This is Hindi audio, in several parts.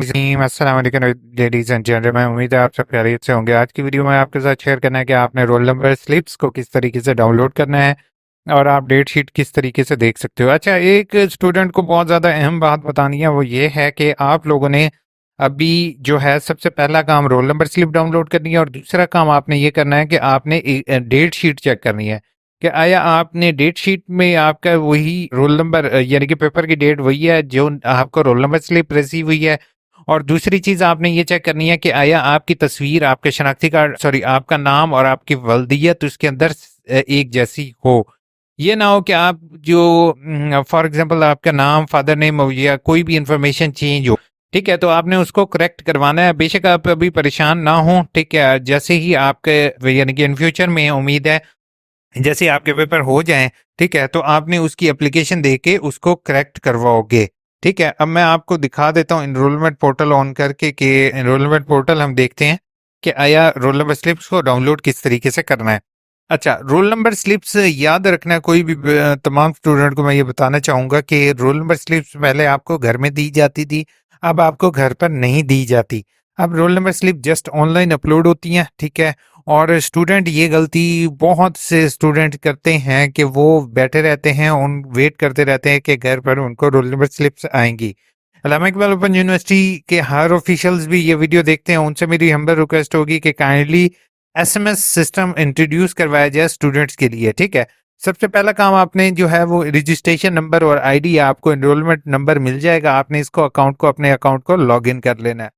अस्सलाम वालेकुम लेडीज एंड जेंटलमैन। उम्मीद है आप सब खैरियत से होंगे। आज की वीडियो में आपके साथ शेयर करना है कि आपने रोल नंबर स्लिप्स को किस तरीके से डाउनलोड करना है और आप डेट शीट किस तरीके से देख सकते हो। अच्छा, एक स्टूडेंट को बहुत ज़्यादा अहम बात बतानी है, वो ये है कि आप लोगों ने अभी जो है सबसे पहला काम रोल नंबर स्लिप डाउनलोड करनी है और दूसरा काम आपने ये करना है कि आपने डेट शीट चेक करनी है कि आया आपने डेट शीट में आपका वही रोल नंबर यानी कि पेपर की डेट वही है जो आपको रोल नंबर स्लिप रिसीव हुई है। और दूसरी चीज आपने ये चेक करनी है कि आया आपकी तस्वीर, आपके शनाख्ती कार्ड, सॉरी, आपका नाम और आपकी वल्दियत उसके अंदर एक जैसी हो। ये ना हो कि आप जो फॉर एग्जांपल आपका नाम, फादर नेम हो या कोई भी इंफॉर्मेशन चेंज हो, ठीक है, तो आपने उसको करेक्ट करवाना है। बेशक आप अभी परेशान ना हो, ठीक है, जैसे ही आपके यानी कि इन फ्यूचर में उम्मीद है जैसे आपके पेपर हो जाएं, ठीक है, तो आपने उसकी एप्लीकेशन दे के उसको करेक्ट करवाओगे। ठीक है, अब मैं आपको दिखा देता हूँ इनरोलमेंट पोर्टल ऑन करके कि इनरोलमेंट पोर्टल हम देखते हैं कि आया रोल नंबर स्लिप्स को डाउनलोड किस तरीके से करना है। अच्छा, रोल नंबर स्लिप्स याद रखना, कोई भी तमाम स्टूडेंट को मैं ये बताना चाहूंगा कि रोल नंबर स्लिप्स पहले आपको घर में दी जाती थी, अब आपको घर पर नहीं दी जाती। अब roll number slip just online upload होती हैं, ठीक है। और स्टूडेंट ये गलती बहुत से स्टूडेंट करते हैं कि वो बैठे रहते हैं, उन वेट करते रहते हैं कि घर पर उनको रोल नंबर स्लिप्स आएंगी। अल्लामा इकबाल ओपन यूनिवर्सिटी के हर ऑफिशियल्स भी ये वीडियो देखते हैं, उनसे मेरी हम्बल रिक्वेस्ट होगी कि काइंडली एसएमएस सिस्टम इंट्रोड्यूस करवाया जाए स्टूडेंट्स के लिए। ठीक है, सबसे पहला काम आपने जो है वो रजिस्ट्रेशन नंबर और आईडी, आपको एनरोलमेंट नंबर मिल जाएगा, आपने इसको अकाउंट को अपने अकाउंट को लॉग इन कर लेना है।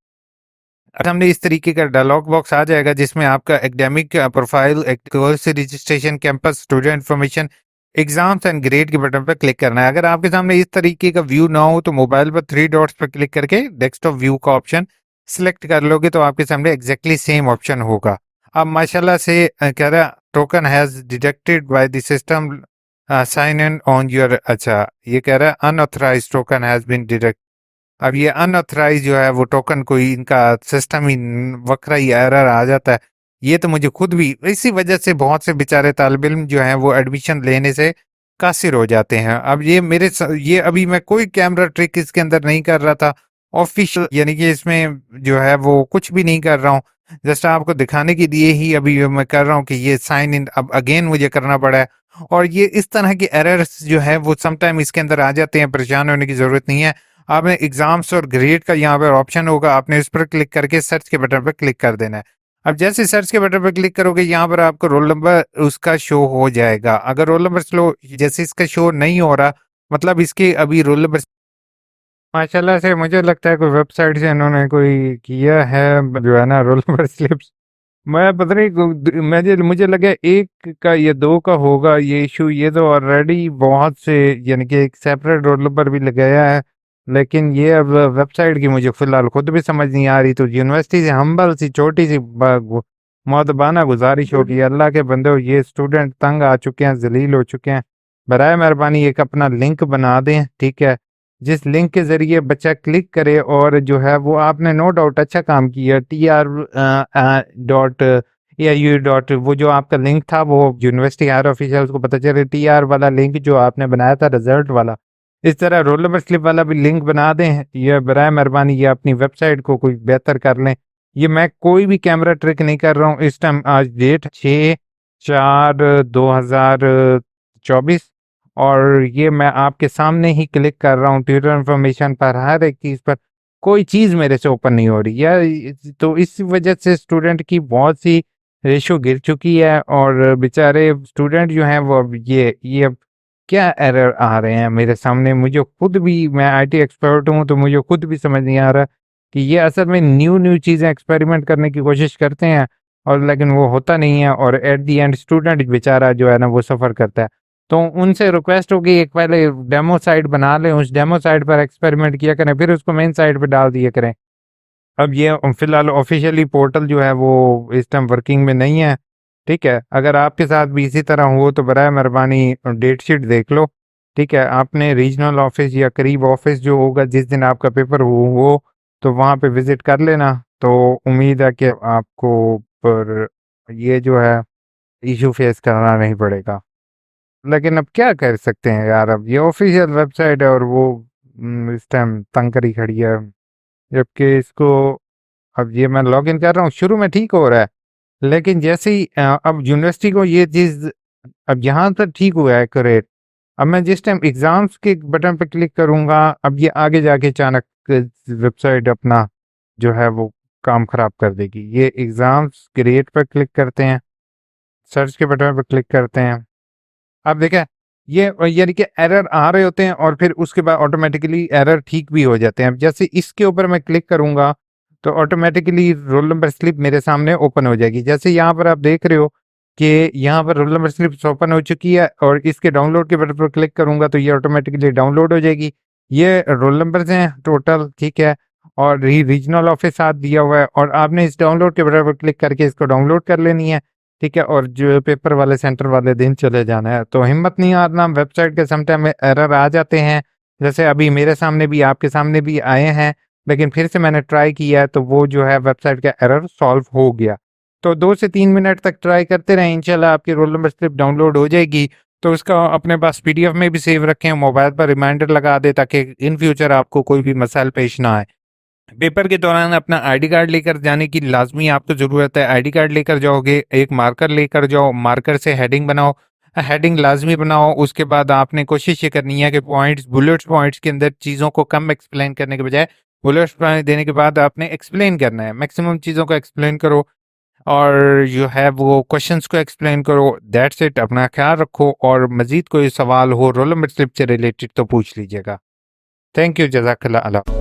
सामने इस तरीके का डायलॉग बॉक्स आ जाएगा जिसमें आपका academic profile, course registration, campus, student information, exams and grade के बटन पर क्लिक करना है। अगर आपके सामने इस तरीके का व्यू ना हो तो मोबाइल पर थ्री डॉट्स पर क्लिक करके डेस्कटॉप व्यू का ऑप्शन सिलेक्ट कर लोगे तो आपके सामने एग्जैक्टली सेम ऑप्शन होगा। अब माशाल्लाह से कह रहा token has detected by the system, sign in on your. अच्छा, ये कह रहा है unauthorized token has been detect. अब ये अनऑथराइज जो है वो टोकन, कोई इनका सिस्टम ही वक्रा ही एरर आ जाता है। ये तो मुझे खुद भी, इसी वजह से बहुत से बेचारे तालिब इल्म जो हैं वो एडमिशन लेने से कासिर हो जाते हैं। अब ये ये अभी मैं कोई कैमरा ट्रिक इसके अंदर नहीं कर रहा था ऑफिशियल, यानी कि इसमें जो है वो कुछ भी नहीं कर रहा हूँ, जस्ट आपको दिखाने के लिए ही अभी मैं कर रहा हूँ कि ये साइन इन अब अगेन मुझे करना पड़ा है। और ये इस तरह के एरर्स जो है वो समटाइम इसके अंदर आ जाते हैं, परेशान होने की जरूरत नहीं है। आपने एग्जाम्स और ग्रेड का यहाँ पर ऑप्शन होगा, आपने इस पर क्लिक करके सर्च के बटन पर क्लिक कर देना है। अब जैसे सर्च के बटन पर क्लिक करोगे यहाँ पर आपको रोल नंबर उसका शो हो जाएगा। अगर रोल नंबर स्लो जैसे इसका शो नहीं हो रहा, मतलब इसके अभी रोल नंबर, माशाल्लाह से मुझे लगता है कोई वेबसाइट से इन्होंने कोई किया है जो है ना रोल नंबर स्लिप्स। मैं पता नहीं मुझे लगा एक का या दो का होगा ये इशू, ये तो ऑलरेडी बहुत से यानी कि एक सेपरेट रोल नंबर भी लगाया है। लेकिन ये अब वेबसाइट की मुझे फिलहाल खुद भी समझ नहीं आ रही, तो यूनिवर्सिटी से हम्बल सी छोटी सी मौदबाना गुजारिश होगी, अल्लाह के बंदे हो, ये स्टूडेंट तंग आ चुके हैं, जलील हो चुके हैं, बराए मेहरबानी एक अपना लिंक बना दें, ठीक है, जिस लिंक के जरिए बच्चा क्लिक करे और जो है वो, आपने नो डाउट अच्छा काम किया, TR.AIU. वो जो आपका लिंक था वो यूनिवर्सिटी हायर ऑफिशियल्स को पता चले, TR वाला लिंक जो आपने बनाया था रिजल्ट वाला, इस तरह रोल नंबर स्लिप वाला भी लिंक बना दें। ये बराए मेहरबानी ये अपनी वेबसाइट को कोई बेहतर कर लें। ये मैं कोई भी कैमरा ट्रिक नहीं कर रहा हूँ। इस टाइम आज डेट 6/4/2024 और ये मैं आपके सामने ही क्लिक कर रहा हूँ ट्विटर इन्फॉर्मेशन पर, हर एक चीज़ पर कोई चीज़ मेरे से ओपन नहीं हो रही है। तो इस वजह से स्टूडेंट की बहुत सी रेशो गिर चुकी है और बेचारे स्टूडेंट जो हैं वो अब ये अब क्या एरर आ रहे हैं मेरे सामने, मुझे खुद भी, मैं आईटी एक्सपर्ट हूँ तो मुझे खुद भी समझ नहीं आ रहा कि ये असल में न्यू न्यू चीज़ें एक्सपेरिमेंट करने की कोशिश करते हैं और लेकिन वो होता नहीं है और एट दी एंड स्टूडेंट बेचारा जो है ना वो सफ़र करता है। तो उनसे रिक्वेस्ट होगी एक पहले डेमो साइट बना लें, उस डेमो साइट पर एक्सपेरिमेंट किया करें, फिर उसको मेन साइट पे डाल दिया करें। अब ये फिलहाल ऑफिशियली पोर्टल जो है वो इस टाइम वर्किंग में नहीं है, ठीक है। अगर आपके साथ भी इसी तरह हो तो बराए मेहरबानी डेट शीट देख लो, ठीक है। आपने रीजनल ऑफिस या करीब ऑफिस जो होगा जिस दिन आपका पेपर हो तो वहाँ पे विजिट कर लेना, तो उम्मीद है कि आपको पर ये जो है इशू फेस करना नहीं पड़ेगा। लेकिन अब क्या कर सकते हैं यार, अब ये ऑफिशियल वेबसाइट है और वो इस टाइम तंग करी खड़ी है। जबकि इसको अब ये मैं लॉग इन कर रहा हूँ, शुरू में ठीक हो रहा है, लेकिन जैसे ही अब यूनिवर्सिटी को ये चीज़ अब यहाँ तक ठीक हुआ है करेक्ट। अब मैं जिस टाइम एग्ज़ाम्स के बटन पे क्लिक करूँगा, अब ये आगे जाके अचानक वेबसाइट अपना जो है वो काम ख़राब कर देगी। ये एग्ज़ाम्स ग्रेड पर क्लिक करते हैं, सर्च के बटन पर क्लिक करते हैं। अब देखें ये यानी कि एरर आ रहे होते हैं और फिर उसके बाद ऑटोमेटिकली एरर ठीक भी हो जाते हैं। अब जैसे इसके ऊपर मैं क्लिक करूँगा तो ऑटोमेटिकली रोल नंबर स्लिप मेरे सामने ओपन हो जाएगी। जैसे यहाँ पर आप देख रहे हो कि यहाँ पर रोल नंबर स्लिप ओपन हो चुकी है और इसके डाउनलोड के बटन पर क्लिक करूँगा तो ये ऑटोमेटिकली डाउनलोड हो जाएगी। ये रोल नंबर्स हैं टोटल, ठीक है, और रीजनल ऑफिस साथ दिया हुआ है और आपने इस डाउनलोड के बटन पर क्लिक करके इसको डाउनलोड कर लेनी है, ठीक है, और जो पेपर वाले सेंटर वाले दिन चले जाना है। तो हिम्मत नहीं हारना, वेबसाइट के समटाइम में एरर आ जाते हैं, जैसे अभी मेरे सामने भी आपके सामने भी आए हैं, लेकिन फिर से मैंने ट्राई किया है तो वो जो है वेबसाइट का एरर सॉल्व हो गया। तो 2 से 3 मिनट तक ट्राई करते रहें, इंशाल्लाह आपकी रोल नंबर स्लिप डाउनलोड हो जाएगी। तो उसका अपने पास पीडीएफ में भी सेव रखें, मोबाइल पर रिमाइंडर लगा दें ताकि इन फ्यूचर आपको कोई भी मसाइल पेश ना आए। पेपर के दौरान अपना आईडी कार्ड लेकर जाने की लाजमी आपको ज़रूरत है। आईडी कार्ड लेकर जाओगे, एक मार्कर लेकर जाओ, मार्कर से हेडिंग बनाओ, हेडिंग लाजमी बनाओ। उसके बाद आपने कोशिश ये करनी है कि पॉइंट्स बुलेट्स पॉइंट्स के अंदर चीज़ों को कम एक्सप्लेन करने के बजाय बुलेट्स पॉइंट देने के बाद आपने एक्सप्लेन करना है, मैक्सिमम चीज़ों को एक्सप्लेन करो और जो है वो क्वेश्चंस को एक्सप्लेन करो। That's it. अपना ख्याल रखो और मज़ीद कोई सवाल हो रोल नंबर स्लिप से रिलेटेड तो पूछ लीजिएगा। थैंक यू, जज़ाकल्लाह।